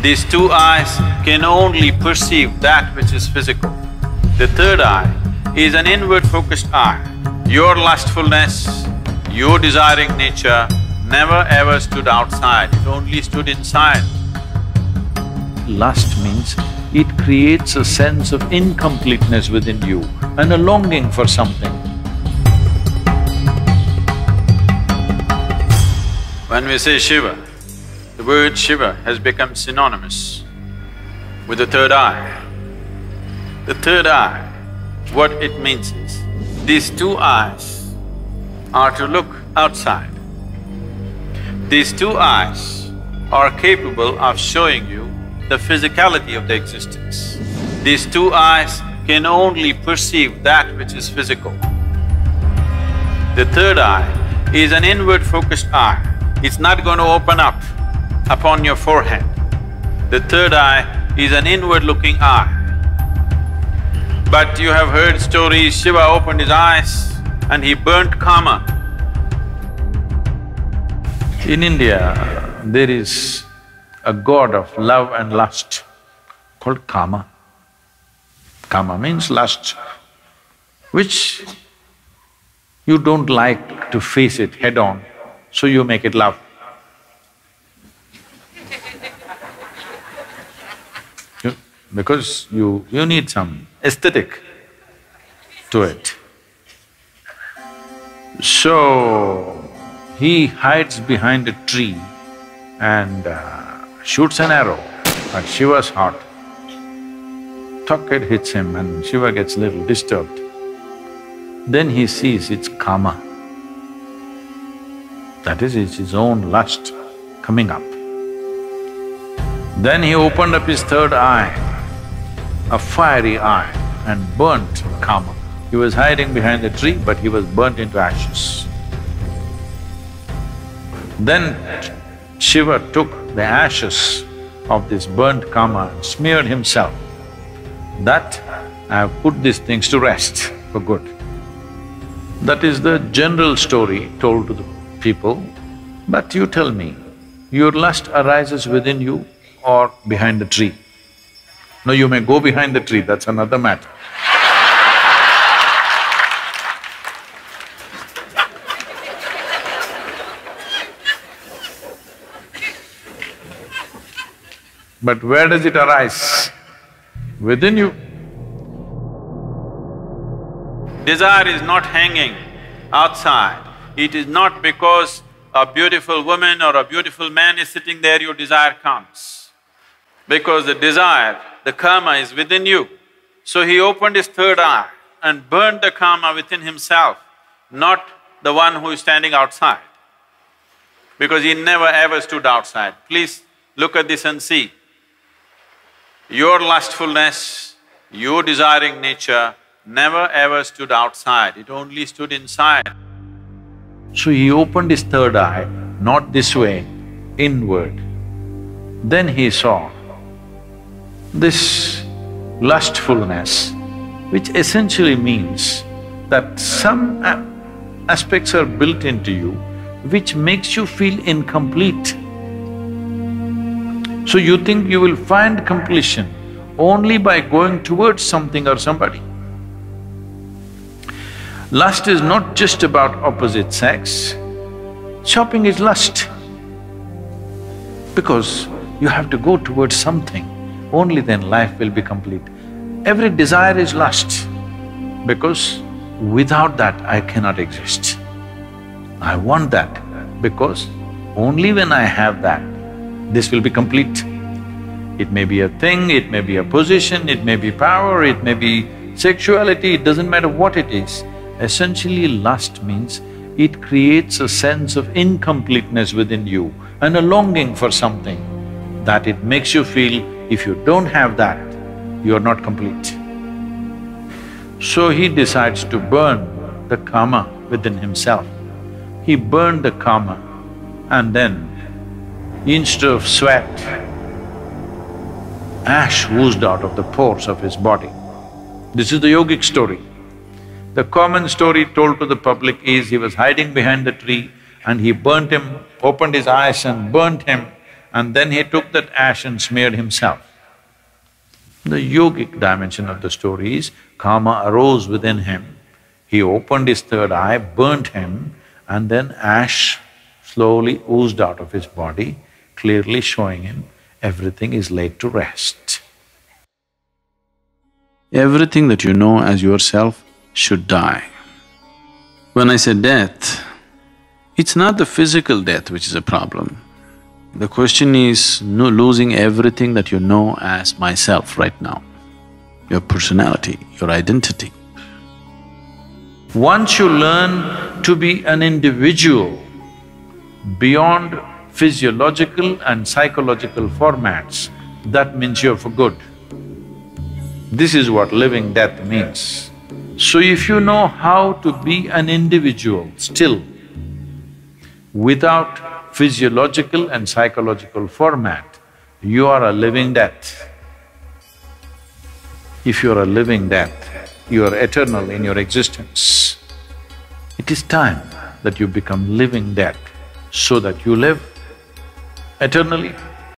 These two eyes can only perceive that which is physical. The third eye is an inward-focused eye. Your lustfulness, your desiring nature never ever stood outside, it only stood inside. Lust means it creates a sense of incompleteness within you and a longing for something. When we say Shiva, the word Shiva has become synonymous with the third eye. The third eye, what it means is, these two eyes are to look outside. These two eyes are capable of showing you the physicality of the existence. These two eyes can only perceive that which is physical. The third eye is an inward-focused eye. It's not going to open up upon your forehead. The third eye is an inward-looking eye. But you have heard stories, Shiva opened his eyes and he burnt Kama. In India, there is a god of love and lust called Kama. Kama means lust, which you don't like to face it head-on, so you make it love. Because you need some aesthetic to it. So, he hides behind a tree and shoots an arrow at Shiva's heart. Tuck, it hits him and Shiva gets a little disturbed. Then he sees it's Kama. That is, it's his own lust coming up. Then he opened up his third eye, a fiery eye, and burnt Kama. He was hiding behind the tree, but he was burnt into ashes. Then Shiva took the ashes of this burnt Kama and smeared himself. That I have put these things to rest for good. That is the general story told to the people. But you tell me, your lust arises within you or behind the tree? No, you may go behind the tree, that's another matter. But where does it arise? Within you. Desire is not hanging outside. It is not because a beautiful woman or a beautiful man is sitting there, your desire comes. Because the desire, the Kama is within you. So he opened his third eye and burned the Kama within himself, not the one who is standing outside. Because he never ever stood outside. Please look at this and see. Your lustfulness, your desiring nature never ever stood outside, it only stood inside. So he opened his third eye, not this way, inward. Then he saw this lustfulness, which essentially means that some aspects are built into you which makes you feel incomplete. So you think you will find completion only by going towards something or somebody. Lust is not just about opposite sex. Shopping is lust. Because you have to go towards something, only then life will be complete. Every desire is lust, because without that I cannot exist. I want that, because only when I have that, this will be complete. It may be a thing, it may be a position, it may be power, it may be sexuality, it doesn't matter what it is. Essentially, lust means it creates a sense of incompleteness within you and a longing for something that it makes you feel if you don't have that, you are not complete. So he decides to burn the Kama within himself. He burned the Kama and then instead of sweat, ash oozed out of the pores of his body. This is the yogic story. The common story told to the public is he was hiding behind the tree and he burnt him, opened his eyes and burnt him, and then he took that ash and smeared himself. The yogic dimension of the story is, Kama arose within him, he opened his third eye, burnt him, and then ash slowly oozed out of his body, clearly showing him everything is laid to rest. Everything that you know as yourself should die. When I say death, it's not the physical death which is a problem. The question is losing everything that you know as myself right now, your personality, your identity. Once you learn to be an individual beyond physiological and psychological formats, that means you're for good. This is what living death means. So if you know how to be an individual still, without physiological and psychological format, you are a living death. If you are a living death, you are eternal in your existence. It is time that you become living death so that you live eternally.